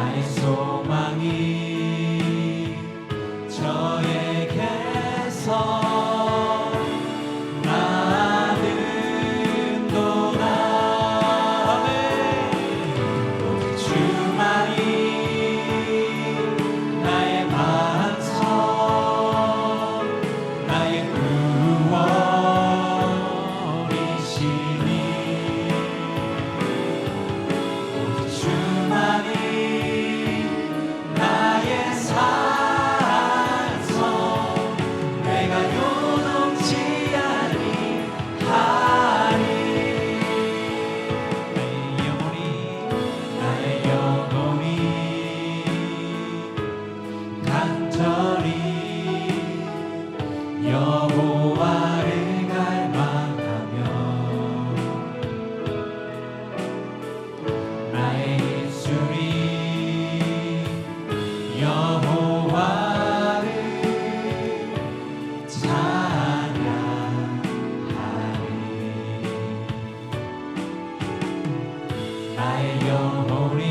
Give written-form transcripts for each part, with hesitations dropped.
나의 소망이 저에게서 나는 도다. 오직 주만이 나의 반석, 나의 구원이시니. 오직 주만이 나의 산성, 내가 요동치 아니하리. 나의 영혼이 간절히 여호와를 갈망하며 나의 입술이 여호와를 찬양하리. 나의 영혼이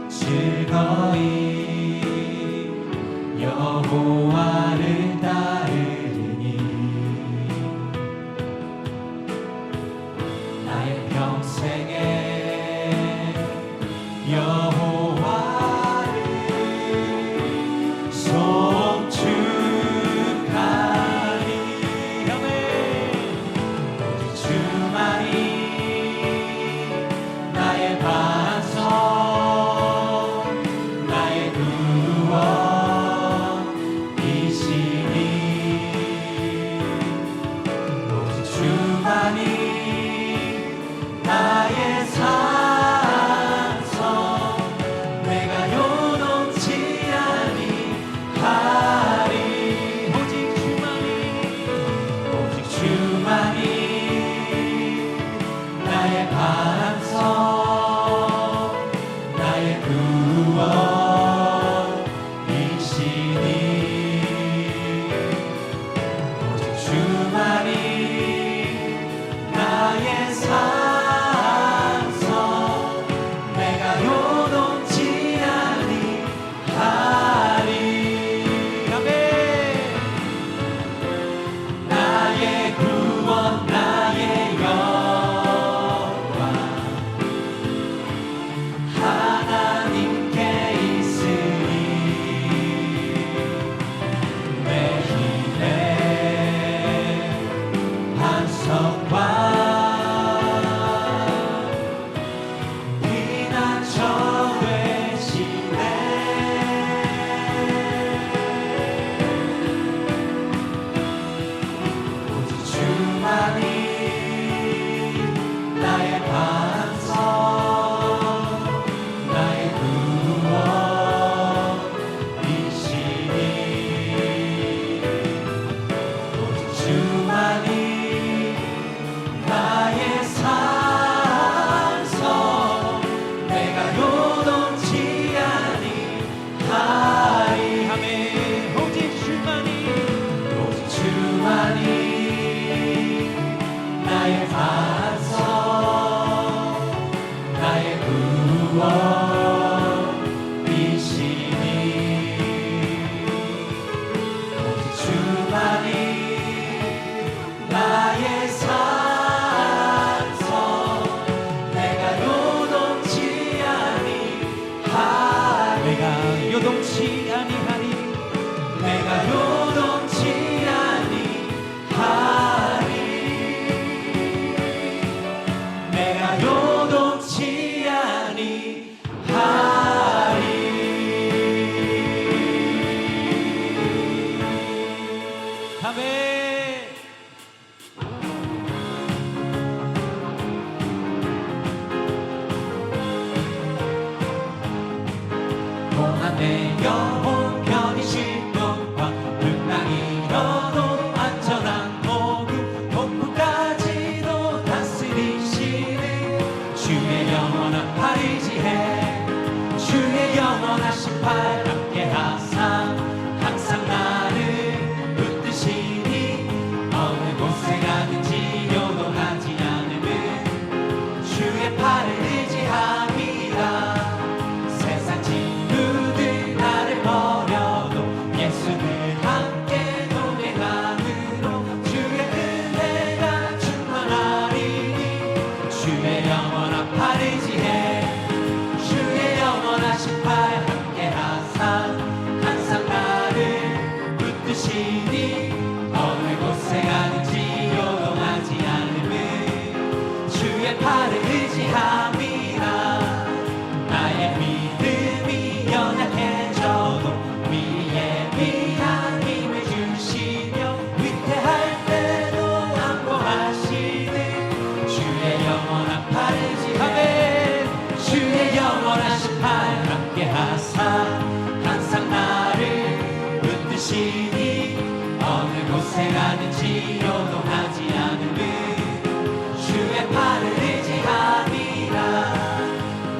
즐거이 여호와를 따르니. 나의 평생에 여호와를 송축하리. 아멘. 오직 주만이 나의 반석, 나의 구원이시니. 오직 주만이 나의 산성, 내가 요동치 아니하리. 오직 주만이 나의 반석, 나의 구원이시니. 오직 주만이 나의 산성, 내가 요동치 아니하리. 아멘. 나의 구원, 나의 영광 하나님께 있으니. 내 힘의 반석과 피난처 되시네. 오직 주만이 나의 반석, 나의 구원이시니. 오직 주만이 나의 산성, 내가 요동치 아니하리. 아멘. 오직 주만이 나의 반석, 나의 구원이시니. 오직 주만이 나의 산성, 내가 요동치 아니하리. 내가 요동치 아니하리. 내가 요동치 아니하리. 내가 요동치 아니하리. 아멘. 공한 내 영혼 편히 쉴 곳과 등당이 일어도 안전한 목은 폭풍까지도 다스리시는 주의 영원한 파리지해. 주의 영원하신 팔 함께 하사 항상 나를 붙드시니. 어느 곳에 가든지 요동하지 않음은 주의 팔을 의지함이라. 주의 영원한 팔 의지해 주의 영원하신 팔 함께 하사 항상 나를 붙드시니 어느 곳에 가든지 요동하지 않음은 주의 팔을 의지함이라 나의 믿음이 연약해져도 미리에 미한 힘을 주시며 위태할 때도 안보하시는 주의 영원한 팔 의지하네 주의 영원하신 팔 함께 하사 항상 나를 붙드시니 어느 곳에 가든지 요동하지 않음은 주의 팔을 의지함이라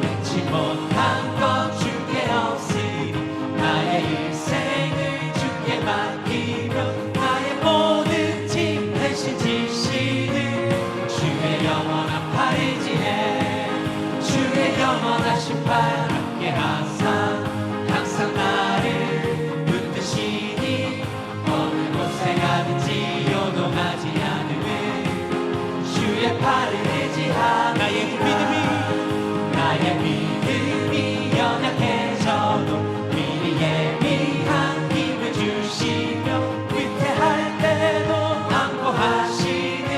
맺지 못한 것 주께 없으니 나의 일생을 주께 맡기며 나의 모든 짐 대신 지시는 주의 영원한 팔 의지해 주의 영원하신 팔 함께 하사 항상 나를 붙드시니 어느 곳에 가든지 요동하지 않음은 주의 팔을 의지하니 나의 믿음이 연약해져도 미리 예비한 힘을 주시며 위태할 때도 안보하시는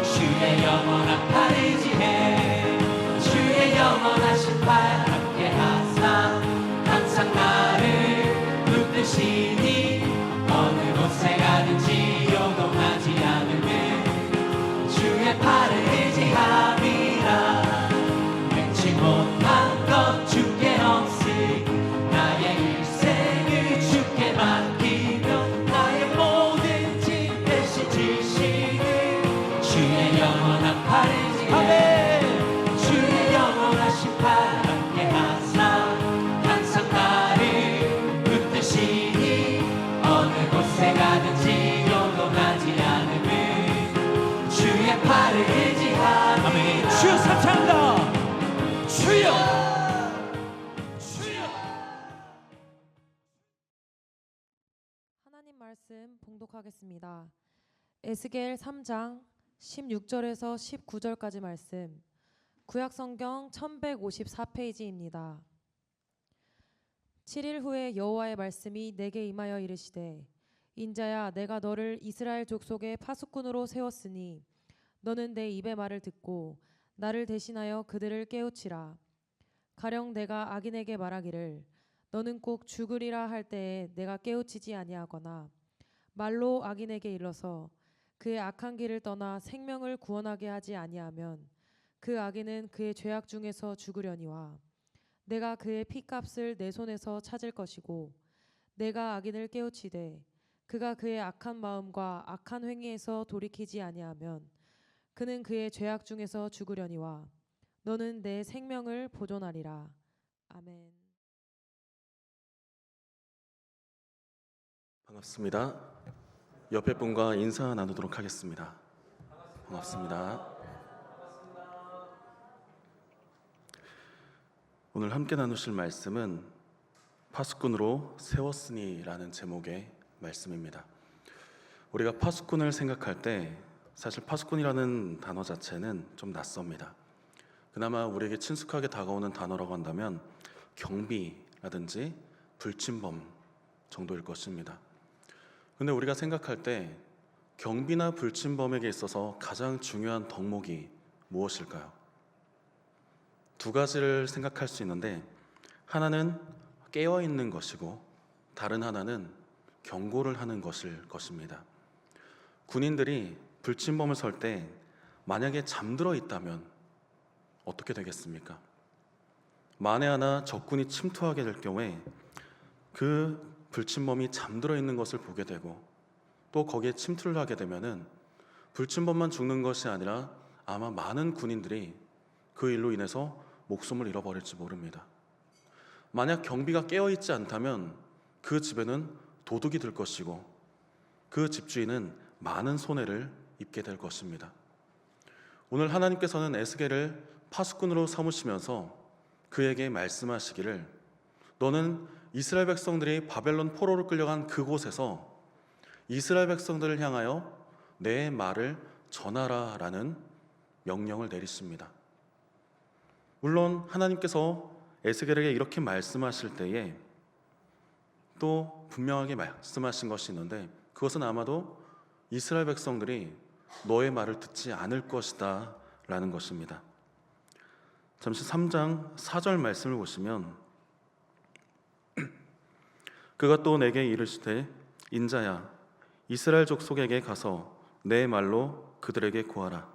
주의 영원한 팔 의지해 주의 영원하신 팔 함께 하사 항상 나를 붙드시니 어느 곳에 가든지 요동하지 않음은 주의 팔을 의지함이라 맺지 못한 것 주께 없으니 나의 일생을 주께 맡기며 나의 모든 짐 대신 지시는 주의 영원한 팔 의지해 주의 영원하신 팔 함께 하사 항상 나를 붙드시니 어느 곳에 가든지 요동하지 않음은 주의 팔을 의지하니 아멘. 주여 감사합니다. 주여 주여 하나님 말씀 봉독하겠습니다. 에스겔 3장 16절에서 19절까지 말씀, 구약성경 1154페이지입니다. 7일 후에 여호와의 말씀이 내게 임하여 이르시되 인자야 내가 너를 이스라엘 족속의 파수꾼으로 세웠으니 너는 내 입의 말을 듣고 나를 대신하여 그들을 깨우치라. 가령 내가 악인에게 말하기를 너는 꼭 죽으리라 할 때에 내가 깨우치지 아니하거나 말로 악인에게 일러서 그의 악한 길을 떠나 생명을 구원하게 하지 아니하면 그 악인은 그의 죄악 중에서 죽으려니와 내가 그의 피값을 내 손에서 찾을 것이고 내가 악인을 깨우치되 그가 그의 악한 마음과 악한 행위에서 돌이키지 아니하면 그는 그의 죄악 중에서 죽으려니와 너는 내 생명을 보존하리라. 아멘. 반갑습니다. 옆에 분과 인사 나누도록 하겠습니다. 반갑습니다. 오늘 함께 나누실 말씀은 파수꾼으로 세웠으니라는 제목의 말씀입니다. 우리가 파수꾼을 생각할 때 사실 파수꾼이라는 단어 자체는 좀 낯섭니다. 그나마 우리에게 친숙하게 다가오는 단어라고 한다면 경비라든지 불침범 정도일 것입니다. 근데 우리가 생각할 때 경비나 불침범에게 있어서 가장 중요한 덕목이 무엇일까요? 두 가지를 생각할 수 있는데 하나는 깨어있는 것이고 다른 하나는 경고를 하는 것일 것입니다. 군인들이 불침범을 설 때 만약에 잠들어 있다면 어떻게 되겠습니까? 만에 하나 적군이 침투하게 될 경우에 그 불침범이 잠들어 있는 것을 보게 되고 또 거기에 침투를 하게 되면은 불침범만 죽는 것이 아니라 아마 많은 군인들이 그 일로 인해서 목숨을 잃어버릴지 모릅니다. 만약 경비가 깨어있지 않다면 그 집에는 도둑이 들 것이고 그 집주인은 많은 손해를 입게 될 것입니다. 오늘 하나님께서는 에스겔을 파수꾼으로 삼으시면서 그에게 말씀하시기를 너는 이스라엘 백성들이 바벨론 포로로 끌려간 그곳에서 이스라엘 백성들을 향하여 내 말을 전하라 라는 명령을 내리십니다. 물론 하나님께서 에스겔에게 이렇게 말씀하실 때에 또 분명하게 말씀하신 것이 있는데, 그것은 아마도 이스라엘 백성들이 너의 말을 듣지 않을 것이다 라는 것입니다. 잠시 3장 4절 말씀을 보시면, 그가 또 내게 이르시되 인자야 이스라엘 족속에게 가서 내 말로 그들에게 고하라.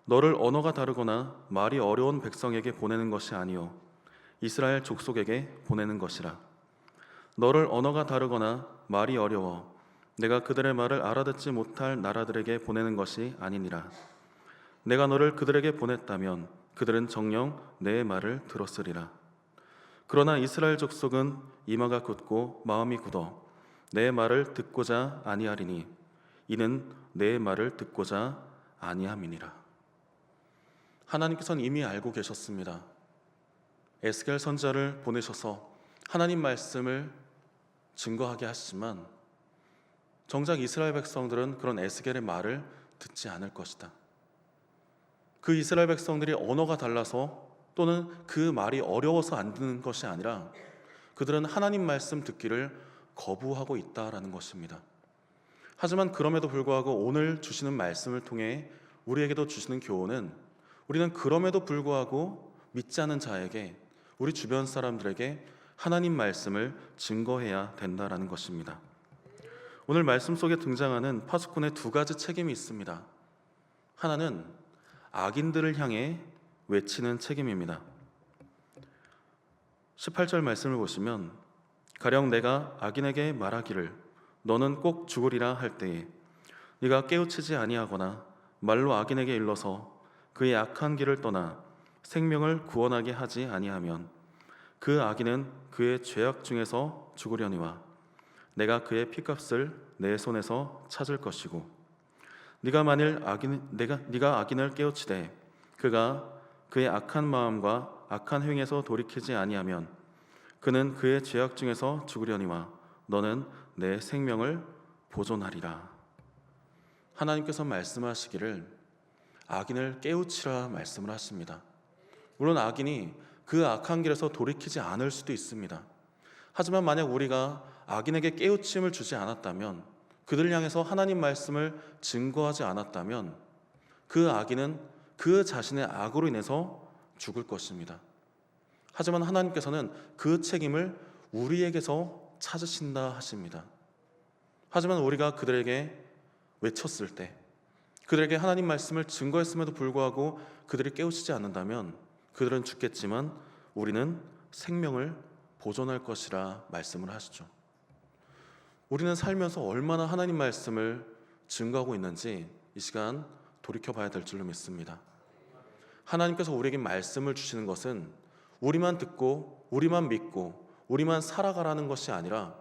너를 언어가 다르거나 말이 어려운 백성에게 보내는 것이 아니요 이스라엘 족속에게 보내는 것이라. 너를 언어가 다르거나 말이 어려워 내가 그들의 말을 알아듣지 못할 나라들에게 보내는 것이 아니니라. 내가 너를 그들에게 보냈다면 그들은 정녕 내 말을 들었으리라. 그러나 이스라엘 족속은 이마가 굳고 마음이 굳어 내 말을 듣고자 아니하리니 이는 내 말을 듣고자 아니함이니라. 하나님께서는 이미 알고 계셨습니다. 에스겔 선지자를 보내셔서 하나님 말씀을 증거하게 하시지만 정작 이스라엘 백성들은 그런 에스겔의 말을 듣지 않을 것이다. 그 이스라엘 백성들이 언어가 달라서 또는 그 말이 어려워서 안 듣는 것이 아니라 그들은 하나님 말씀 듣기를 거부하고 있다라는 것입니다. 하지만 그럼에도 불구하고 오늘 주시는 말씀을 통해 우리에게도 주시는 교훈은, 우리는 그럼에도 불구하고 믿지 않는 자에게, 우리 주변 사람들에게 하나님 말씀을 증거해야 된다라는 것입니다. 오늘 말씀 속에 등장하는 파수꾼의 두 가지 책임이 있습니다. 하나는 악인들을 향해 외치는 책임입니다. 18절 말씀을 보시면, 가령 내가 악인에게 말하기를 너는 꼭 죽으리라 할 때에 네가 깨우치지 아니하거나 말로 악인에게 일러서 그의 악한 길을 떠나 생명을 구원하게 하지 아니하면 그 악인은 그의 죄악 중에서 죽으려니와 내가 그의 피값을 내 손에서 찾을 것이고, 네가 만일 네가 악인을 깨우치되 그가 그의 악한 마음과 악한 행위에서 돌이키지 아니하면 그는 그의 죄악 중에서 죽으려니와 너는 내 생명을 보존하리라. 하나님께서 말씀하시기를 악인을 깨우치라 말씀을 하십니다. 물론 악인이 그 악한 길에서 돌이키지 않을 수도 있습니다. 하지만 만약 우리가 악인에게 깨우침을 주지 않았다면, 그들 향해서 하나님 말씀을 증거하지 않았다면 그 악인은 그 자신의 악으로 인해서 죽을 것입니다. 하지만 하나님께서는 그 책임을 우리에게서 찾으신다 하십니다. 하지만 우리가 그들에게 외쳤을 때, 그들에게 하나님 말씀을 증거했음에도 불구하고 그들이 깨우치지 않는다면 그들은 죽겠지만 우리는 생명을 보존할 것이라 말씀을 하시죠. 우리는 살면서 얼마나 하나님 말씀을 증거하고 있는지 이 시간 돌이켜봐야 될 줄로 믿습니다. 하나님께서 우리에게 말씀을 주시는 것은 우리만 듣고 우리만 믿고 우리만 살아가라는 것이 아니라,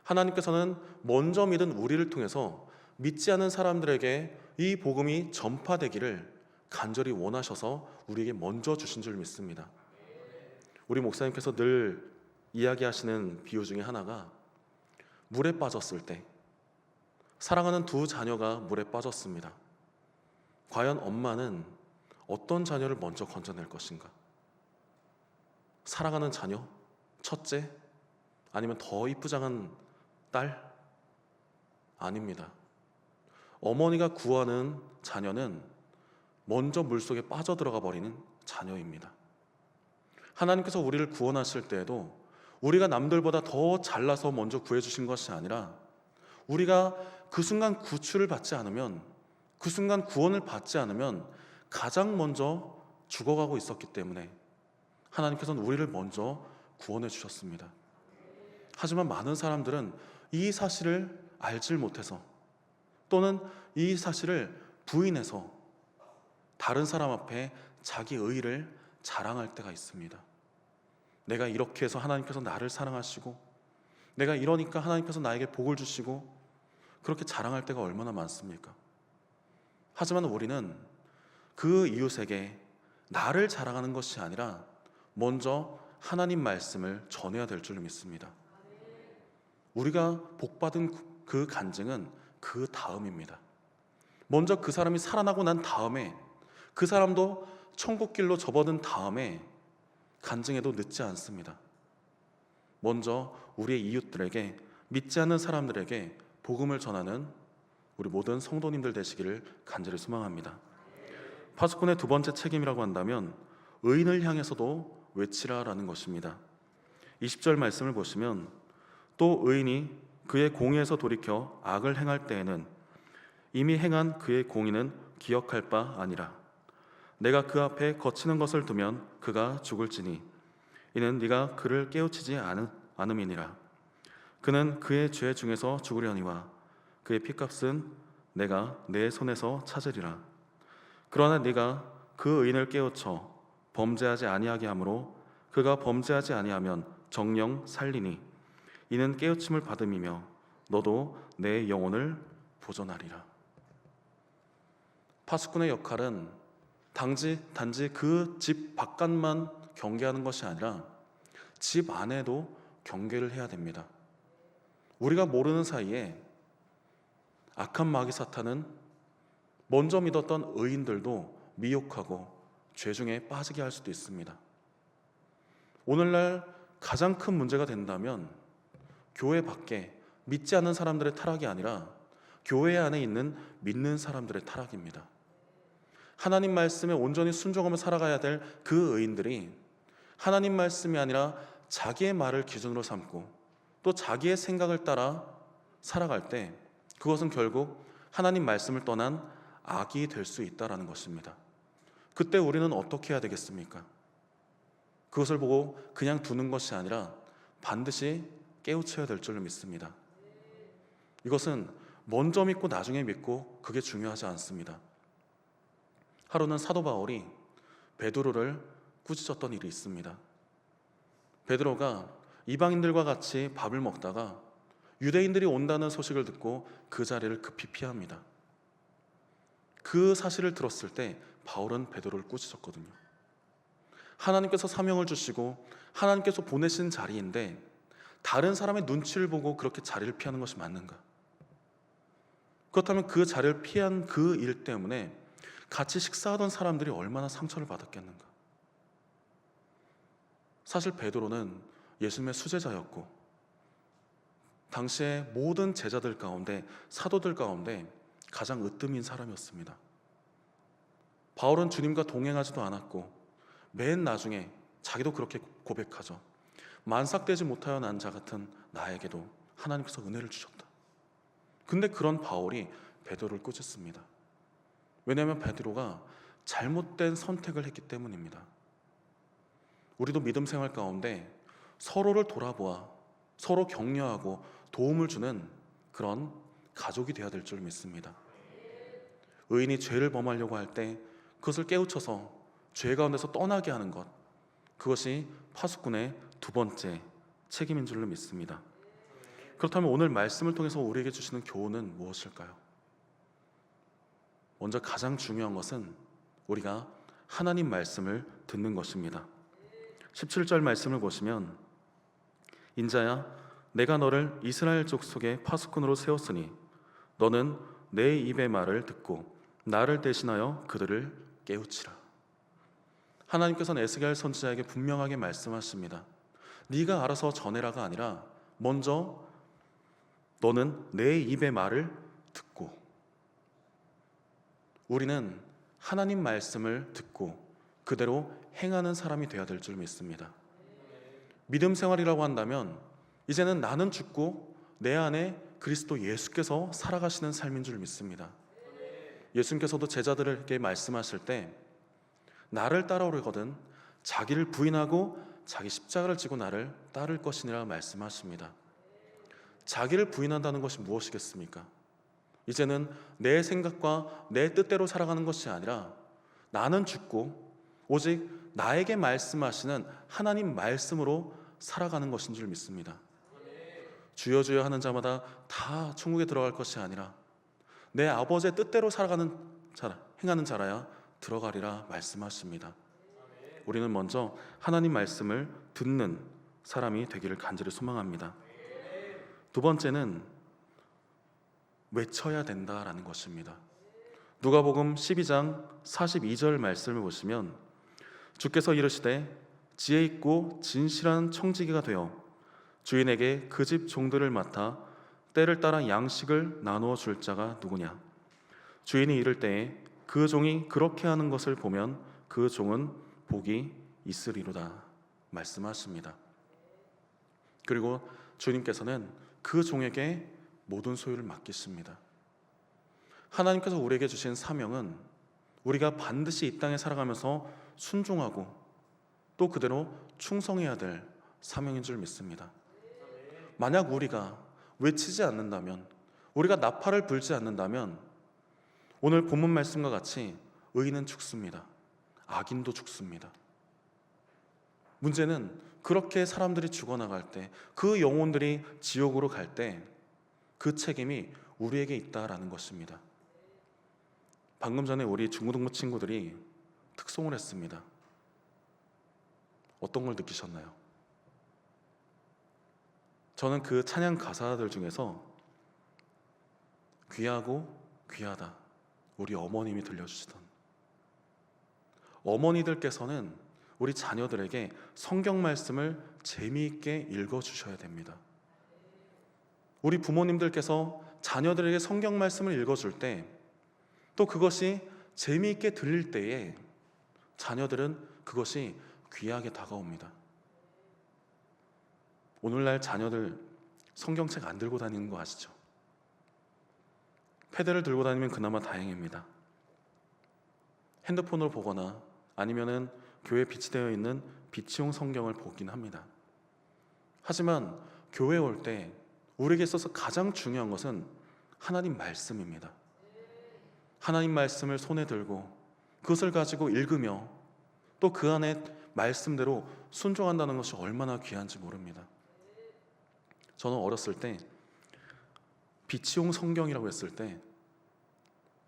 하나님께서는 먼저 믿은 우리를 통해서 믿지 않은 사람들에게 이 복음이 전파되기를 간절히 원하셔서 우리에게 먼저 주신 줄 믿습니다. 우리 목사님께서 늘 이야기하시는 비유 중에 하나가, 물에 빠졌을 때 사랑하는 두 자녀가 물에 빠졌습니다. 과연 엄마는 어떤 자녀를 먼저 건져낼 것인가? 사랑하는 자녀? 첫째? 아니면 더 이쁘장한 딸? 아닙니다. 어머니가 구하는 자녀는 먼저 물속에 빠져들어가 버리는 자녀입니다. 하나님께서 우리를 구원하실 때에도 우리가 남들보다 더 잘나서 먼저 구해주신 것이 아니라, 우리가 그 순간 구출을 받지 않으면, 그 순간 구원을 받지 않으면 가장 먼저 죽어가고 있었기 때문에 하나님께서는 우리를 먼저 구원해 주셨습니다. 하지만 많은 사람들은 이 사실을 알지 못해서, 또는 이 사실을 부인해서 다른 사람 앞에 자기 의의를 자랑할 때가 있습니다. 내가 이렇게 해서 하나님께서 나를 사랑하시고, 내가 이러니까 하나님께서 나에게 복을 주시고, 그렇게 자랑할 때가 얼마나 많습니까? 하지만 우리는 그 이웃에게 나를 자랑하는 것이 아니라 먼저 하나님 말씀을 전해야 될 줄 믿습니다. 우리가 복받은 그 간증은 그 다음입니다. 먼저 그 사람이 살아나고 난 다음에 그 사람도 천국 길로 접어든 다음에 간증해도 늦지 않습니다. 먼저 우리의 이웃들에게, 믿지 않는 사람들에게 복음을 전하는 우리 모든 성도님들 되시기를 간절히 소망합니다. 파수꾼의 두 번째 책임이라고 한다면 의인을 향해서도 외치라라는 것입니다. 20절 말씀을 보시면 또 의인이 그의 공의에서 돌이켜 악을 행할 때에는 이미 행한 그의 공의는 기억할 바 아니라 내가 그 앞에 거치는 것을 두면 그가 죽을지니 이는 네가 그를 깨우치지 않음이니라. 그는 그의 죄 중에서 죽으려니와 그의 피값은 내가 내 손에서 찾으리라. 그러나 네가 그 의인을 깨우쳐 범죄하지 아니하게 하므로 그가 범죄하지 아니하면 정령 살리니 이는 깨우침을 받음이며 너도 내 영혼을 보존하리라. 파수꾼의 역할은 단지 그 집 바깥만 경계하는 것이 아니라 집 안에도 경계를 해야 됩니다. 우리가 모르는 사이에 악한 마귀 사탄은 먼저 믿었던 의인들도 미혹하고 죄 중에 빠지게 할 수도 있습니다. 오늘날 가장 큰 문제가 된다면 교회 밖에 믿지 않는 사람들의 타락이 아니라 교회 안에 있는 믿는 사람들의 타락입니다. 하나님 말씀에 온전히 순종하며 살아가야 될 그 의인들이 하나님 말씀이 아니라 자기의 말을 기준으로 삼고 또 자기의 생각을 따라 살아갈 때 그것은 결국 하나님 말씀을 떠난 악이 될 수 있다는 것입니다. 그때 우리는 어떻게 해야 되겠습니까? 그것을 보고 그냥 두는 것이 아니라 반드시 깨우쳐야 될 줄로 믿습니다. 이것은 먼저 믿고 나중에 믿고 그게 중요하지 않습니다. 하루는 사도 바울이 베드로를 꾸짖었던 일이 있습니다. 베드로가 이방인들과 같이 밥을 먹다가 유대인들이 온다는 소식을 듣고 그 자리를 급히 피합니다. 그 사실을 들었을 때 바울은 베드로를 꾸짖었거든요. 하나님께서 사명을 주시고 하나님께서 보내신 자리인데 다른 사람의 눈치를 보고 그렇게 자리를 피하는 것이 맞는가? 그렇다면 그 자리를 피한 그 일 때문에 같이 식사하던 사람들이 얼마나 상처를 받았겠는가? 사실 베드로는 예수님의 수제자였고 당시에 모든 제자들 가운데, 사도들 가운데 가장 으뜸인 사람이었습니다. 바울은 주님과 동행하지도 않았고 맨 나중에 자기도 그렇게 고백하죠. 만삭되지 못하여 난 자 같은 나에게도 하나님께서 은혜를 주셨다. 근데 그런 바울이 베드로를 꾸짖습니다. 왜냐하면 베드로가 잘못된 선택을 했기 때문입니다. 우리도 믿음 생활 가운데 서로를 돌아보아 서로 격려하고 도움을 주는 그런 가족이 되어야 될 줄 믿습니다. 의인이 죄를 범하려고 할 때 그것을 깨우쳐서 죄 가운데서 떠나게 하는 것, 그것이 파수꾼의 두 번째 책임인 줄로 믿습니다. 그렇다면 오늘 말씀을 통해서 우리에게 주시는 교훈은 무엇일까요? 먼저 가장 중요한 것은 우리가 하나님 말씀을 듣는 것입니다. 17절 말씀을 보시면 인자야 내가 너를 이스라엘 족속의 파수꾼으로 세웠으니 너는 내 입의 말을 듣고 나를 대신하여 그들을 깨우치라. 하나님께서는 에스겔 선지자에게 분명하게 말씀하십니다. 네가 알아서 전해라가 아니라 먼저 너는 내 입의 말을 듣고, 우리는 하나님 말씀을 듣고 그대로 행하는 사람이 되어야 될 줄 믿습니다. 믿음 생활이라고 한다면 이제는 나는 죽고 내 안에 그리스도 예수께서 살아가시는 삶인 줄 믿습니다. 예수님께서도 제자들에게 말씀하실 때 나를 따라오려거든 자기를 부인하고 자기 십자가를 지고 나를 따를 것이니라 말씀하십니다. 자기를 부인한다는 것이 무엇이겠습니까? 이제는 내 생각과 내 뜻대로 살아가는 것이 아니라 나는 죽고 오직 나에게 말씀하시는 하나님 말씀으로 살아가는 것인 줄 믿습니다. 주여 주여 하는 자마다 다 천국에 들어갈 것이 아니라 내 아버지의 뜻대로 살아가는 자라, 행하는 자라야 들어가리라 말씀하십니다. 우리는 먼저 하나님 말씀을 듣는 사람이 되기를 간절히 소망합니다. 두 번째는 외쳐야 된다라는 것입니다. 누가복음 12장 42절 말씀을 보시면 주께서 이르시되 지혜 있고 진실한 청지기가 되어 주인에게 그 집 종들을 맡아 때를 따라 양식을 나누어 줄 자가 누구냐? 주인이 이를 때에 그 종이 그렇게 하는 것을 보면 그 종은 복이 있으리로다 말씀하십니다. 그리고 주님께서는 그 종에게 모든 소유를 맡기십니다. 하나님께서 우리에게 주신 사명은 우리가 반드시 이 땅에 살아가면서 순종하고 또 그대로 충성해야 될 사명인 줄 믿습니다. 만약 우리가 외치지 않는다면, 우리가 나팔을 불지 않는다면 오늘 본문 말씀과 같이 의인은 죽습니다. 악인도 죽습니다. 문제는 그렇게 사람들이 죽어나갈 때, 그 영혼들이 지옥으로 갈 때 그 책임이 우리에게 있다라는 것입니다. 방금 전에 우리 중고등부 친구들이 특송을 했습니다. 어떤 걸 느끼셨나요? 저는 그 찬양 가사들 중에서 귀하고 귀하다, 우리 어머님이 들려주시던, 어머니들께서는 우리 자녀들에게 성경 말씀을 재미있게 읽어주셔야 됩니다. 우리 부모님들께서 자녀들에게 성경 말씀을 읽어줄 때, 또 그것이 재미있게 들릴 때에 자녀들은 그것이 귀하게 다가옵니다. 오늘날 자녀들 성경책 안 들고 다니는 거 아시죠? 패드를 들고 다니면 그나마 다행입니다. 핸드폰으로 보거나 아니면은 교회에 비치되어 있는 비치용 성경을 보긴 합니다. 하지만 교회에 올 때 우리에게 있어서 가장 중요한 것은 하나님 말씀입니다. 하나님 말씀을 손에 들고 그것을 가지고 읽으며 또 그 안에 말씀대로 순종한다는 것이 얼마나 귀한지 모릅니다. 저는 어렸을 때 비치용 성경이라고 했을 때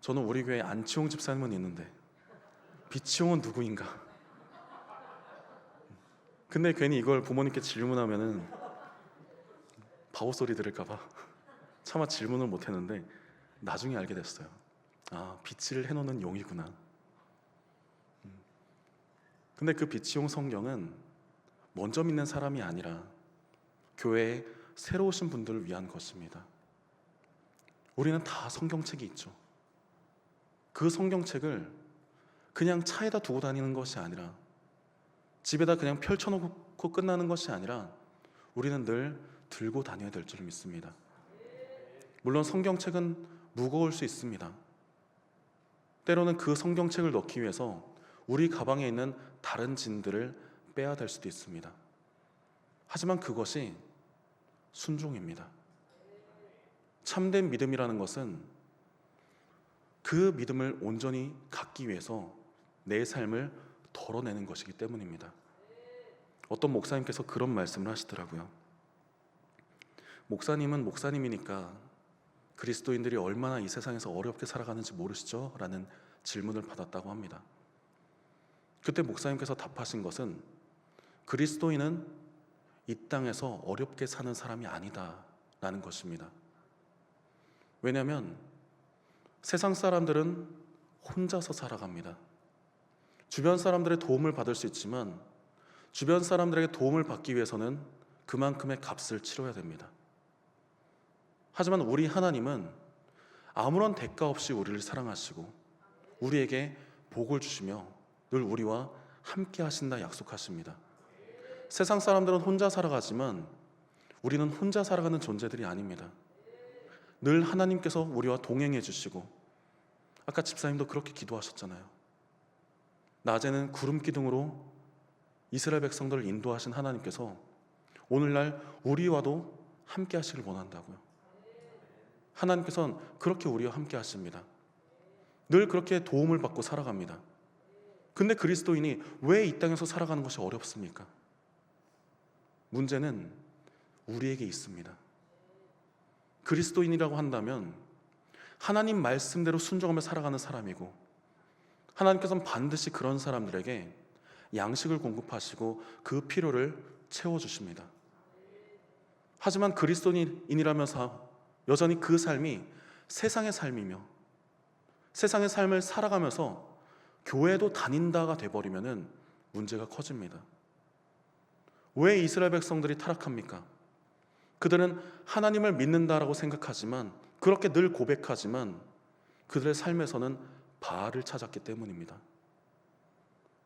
저는 우리 교회에 안치홍 집사님은 있는데 비치용은 누구인가? 근데 괜히 이걸 부모님께 질문하면은 바보 소리 들을까봐 차마 질문을 못했는데 나중에 알게 됐어요. 아, 비치를 해놓는 용이구나. 근데 그 비치용 성경은 먼저 믿는 사람이 아니라 교회에 새로 오신 분들을 위한 것입니다. 우리는 다 성경책이 있죠. 그 성경책을 그냥 차에다 두고 다니는 것이 아니라, 집에다 그냥 펼쳐놓고 끝나는 것이 아니라 우리는 늘 들고 다녀야 될 줄 믿습니다. 물론 성경책은 무거울 수 있습니다. 때로는 그 성경책을 넣기 위해서 우리 가방에 있는 다른 짐들을 빼야 될 수도 있습니다. 하지만 그것이 순종입니다. 참된 믿음이라는 것은 그 믿음을 온전히 갖기 위해서 내 삶을 덜어내는 것이기 때문입니다. 어떤 목사님께서 그런 말씀을 하시더라고요. 목사님은 목사님이니까 그리스도인들이 얼마나 이 세상에서 어렵게 살아가는지 모르시죠? 라는 질문을 받았다고 합니다. 그때 목사님께서 답하신 것은 그리스도인은 이 땅에서 어렵게 사는 사람이 아니다 라는 것입니다. 왜냐하면 세상 사람들은 혼자서 살아갑니다. 주변 사람들의 도움을 받을 수 있지만 주변 사람들에게 도움을 받기 위해서는 그만큼의 값을 치러야 됩니다. 하지만 우리 하나님은 아무런 대가 없이 우리를 사랑하시고 우리에게 복을 주시며 늘 우리와 함께 하신다 약속하십니다. 세상 사람들은 혼자 살아가지만 우리는 혼자 살아가는 존재들이 아닙니다. 늘 하나님께서 우리와 동행해 주시고, 아까 집사님도 그렇게 기도하셨잖아요. 낮에는 구름 기둥으로 이스라엘 백성들을 인도하신 하나님께서 오늘날 우리와도 함께 하시길 원한다고요. 하나님께서는 그렇게 우리와 함께 하십니다. 늘 그렇게 도움을 받고 살아갑니다. 근데 그리스도인이 왜 이 땅에서 살아가는 것이 어렵습니까? 문제는 우리에게 있습니다. 그리스도인이라고 한다면 하나님 말씀대로 순종하며 살아가는 사람이고, 하나님께서는 반드시 그런 사람들에게 양식을 공급하시고 그 필요를 채워주십니다. 하지만 그리스도인이라면서 여전히 그 삶이 세상의 삶이며 세상의 삶을 살아가면서 교회도 다닌다가 돼버리면은 문제가 커집니다. 왜 이스라엘 백성들이 타락합니까? 그들은 하나님을 믿는다라고 생각하지만, 그렇게 늘 고백하지만 그들의 삶에서는 바알을 찾았기 때문입니다.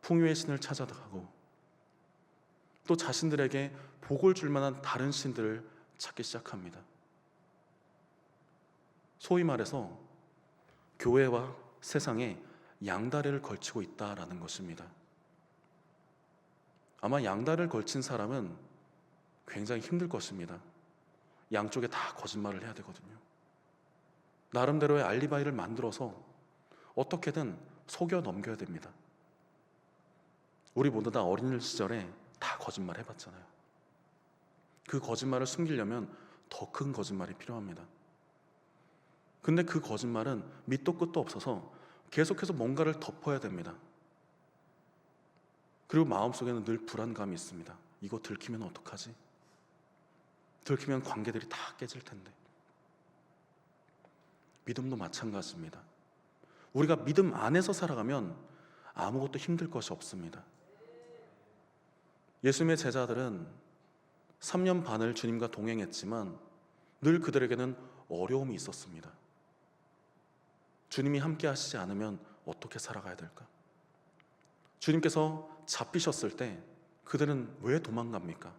풍요의 신을 찾아가고 또 자신들에게 복을 줄 만한 다른 신들을 찾기 시작합니다. 소위 말해서 교회와 세상에 양다리를 걸치고 있다라는 것입니다. 아마 양다리를 걸친 사람은 굉장히 힘들 것입니다. 양쪽에 다 거짓말을 해야 되거든요. 나름대로의 알리바이를 만들어서 어떻게든 속여 넘겨야 됩니다. 우리 모두 다 어린 시절에 다 거짓말 해봤잖아요. 그 거짓말을 숨기려면 더 큰 거짓말이 필요합니다. 근데 그 거짓말은 밑도 끝도 없어서 계속해서 뭔가를 덮어야 됩니다. 그리고 마음속에는 늘 불안감이 있습니다. 이거 들키면 어떡하지? 들키면 관계들이 다 깨질 텐데. 믿음도 마찬가지입니다. 우리가 믿음 안에서 살아가면 아무것도 힘들 것이 없습니다. 예수님의 제자들은 3년 반을 주님과 동행했지만 늘 그들에게는 어려움이 있었습니다. 주님이 함께 하시지 않으면 어떻게 살아가야 될까? 주님께서 잡히셨을 때 그들은 왜 도망갑니까?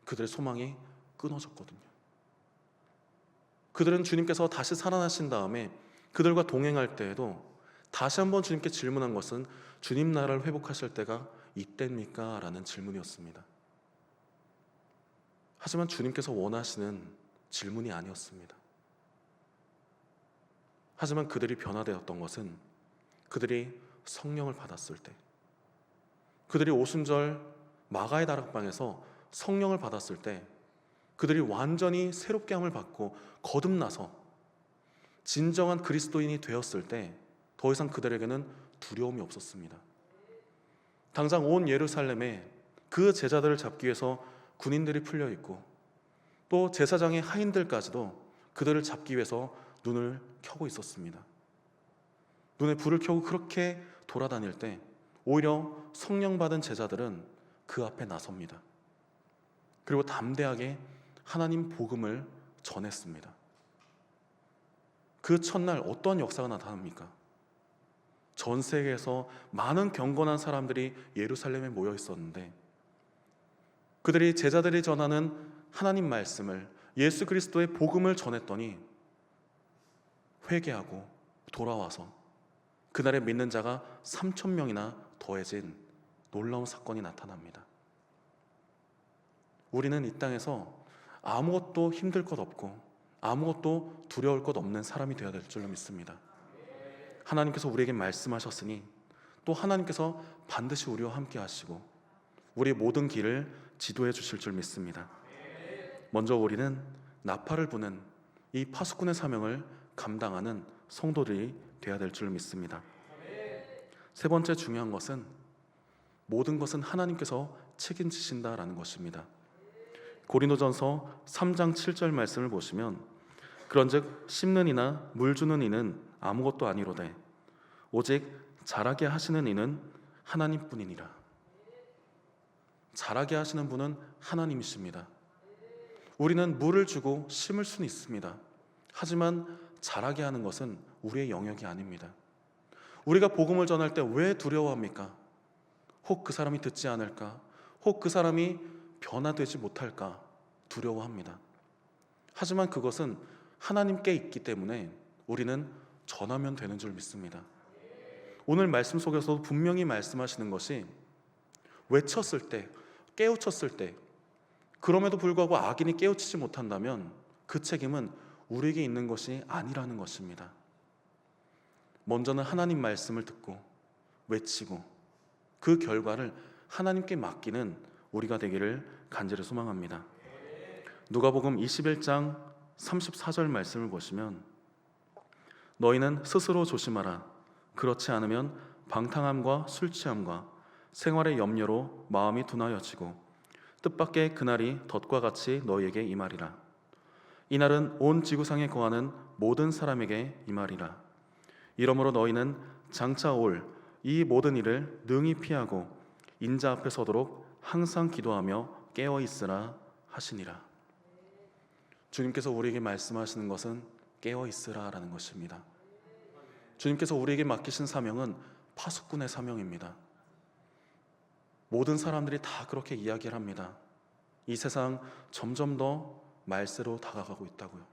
그들의 소망이 끊어졌거든요. 그들은 주님께서 다시 살아나신 다음에 그들과 동행할 때에도 다시 한번 주님께 질문한 것은 주님 나라를 회복하실 때가 이때입니까? 라는 질문이었습니다. 하지만 주님께서 원하시는 질문이 아니었습니다. 하지만 그들이 변화되었던 것은 그들이 성령을 받았을 때, 그들이 오순절 마가의 다락방에서 성령을 받았을 때 그들이 완전히 새롭게 함을 받고 거듭나서 진정한 그리스도인이 되었을 때 더 이상 그들에게는 두려움이 없었습니다. 당장 온 예루살렘에 그 제자들을 잡기 위해서 군인들이 풀려 있고 또 제사장의 하인들까지도 그들을 잡기 위해서 눈을 켜고 있었습니다. 눈에 불을 켜고 그렇게 돌아다닐 때 오히려 성령 받은 제자들은 그 앞에 나섭니다. 그리고 담대하게 하나님 복음을 전했습니다. 그 첫날 어떤 역사가 나타납니까? 전 세계에서 많은 경건한 사람들이 예루살렘에 모여 있었는데 그들이 제자들이 전하는 하나님 말씀을, 예수 그리스도의 복음을 전했더니 회개하고 돌아와서 그날에 믿는 자가 3,000명이나 더해진 놀라운 사건이 나타납니다. 우리는 이 땅에서 아무것도 힘들 것 없고 아무것도 두려울 것 없는 사람이 되어야 될 줄로 믿습니다. 하나님께서 우리에게 말씀하셨으니 또 하나님께서 반드시 우리와 함께 하시고 우리의 모든 길을 지도해 주실 줄 믿습니다. 먼저 우리는 나팔을 부는 이 파수꾼의 사명을 감당하는 성도들이 되어야 될 줄 믿습니다. 세 번째 중요한 것은 모든 것은 하나님께서 책임지신다라는 것입니다. 고린도전서 3장 7절 말씀을 보시면 그런즉 심는 이나 물 주는 이는 아무것도 아니로되 오직 자라게 하시는 이는 하나님뿐이니라. 자라게 하시는 분은 하나님이십니다. 우리는 물을 주고 심을 수는 있습니다. 하지만 자라게 하는 것은 우리의 영역이 아닙니다. 우리가 복음을 전할 때 왜 두려워합니까? 혹 그 사람이 듣지 않을까? 혹 그 사람이 변화되지 못할까? 두려워합니다. 하지만 그것은 하나님께 있기 때문에 우리는 전하면 되는 줄 믿습니다. 오늘 말씀 속에서도 분명히 말씀하시는 것이 외쳤을 때, 깨우쳤을 때 그럼에도 불구하고 악인이 깨우치지 못한다면 그 책임은 우리에게 있는 것이 아니라는 것입니다. 먼저는 하나님 말씀을 듣고 외치고 그 결과를 하나님께 맡기는 우리가 되기를 간절히 소망합니다. 누가복음 21장 34절 말씀을 보시면 너희는 스스로 조심하라. 그렇지 않으면 방탕함과 술 취함과 생활의 염려로 마음이 둔하여지고 뜻밖의 그날이 덫과 같이 너희에게 임하리라. 이날은 온 지구상에 거하는 모든 사람에게 임하리라. 이러므로 너희는 장차 올 이 모든 일을 능히 피하고 인자 앞에 서도록 항상 기도하며 깨어 있으라 하시니라. 주님께서 우리에게 말씀하시는 것은 깨어 있으라라는 것입니다. 주님께서 우리에게 맡기신 사명은 파수꾼의 사명입니다. 모든 사람들이 다 그렇게 이야기를 합니다. 이 세상 점점 더 말세로 다가가고 있다고요.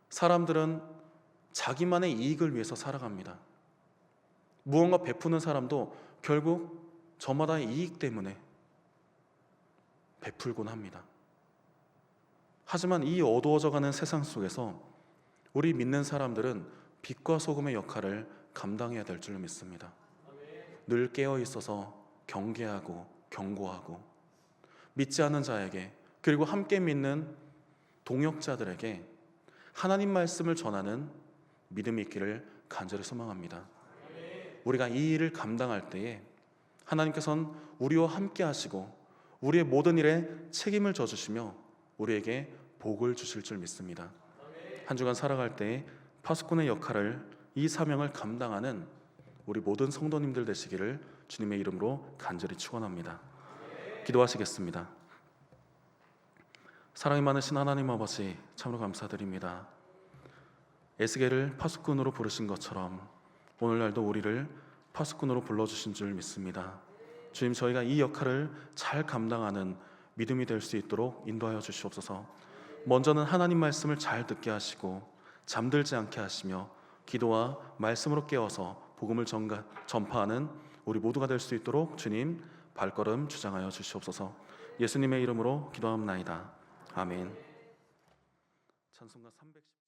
사람들은 자기만의 이익을 위해서 살아갑니다. 무언가 베푸는 사람도 결국 저마다의 이익 때문에 베풀곤 합니다. 하지만 이 어두워져가는 세상 속에서 우리 믿는 사람들은 빛과 소금의 역할을 감당해야 될 줄로 믿습니다. 늘 깨어 있어서 경계하고 경고하고 믿지 않는 자에게, 그리고 함께 믿는 동역자들에게 하나님 말씀을 전하는 믿음이 있기를 간절히 소망합니다. 우리가 이 일을 감당할 때에 하나님께서는 우리와 함께 하시고 우리의 모든 일에 책임을 져주시며 우리에게 복을 주실 줄 믿습니다. 한 주간 살아갈 때에 파수꾼의 역할을, 이 사명을 감당하는 우리 모든 성도님들 되시기를 주님의 이름으로 간절히 축원합니다. 기도하시겠습니다. 사랑이 많으신 하나님 아버지, 참으로 감사드립니다. 에스겔을 파수꾼으로 부르신 것처럼 오늘날도 우리를 파수꾼으로 불러주신 줄 믿습니다. 주님, 저희가 이 역할을 잘 감당하는 믿음이 될 수 있도록 인도하여 주시옵소서. 먼저는 하나님 말씀을 잘 듣게 하시고 잠들지 않게 하시며 기도와 말씀으로 깨워서 복음을 전파하는 우리 모두가 될 수 있도록 주님 발걸음 주장하여 주시옵소서. 예수님의 이름으로 기도합나이다. 아멘. 찬송가 310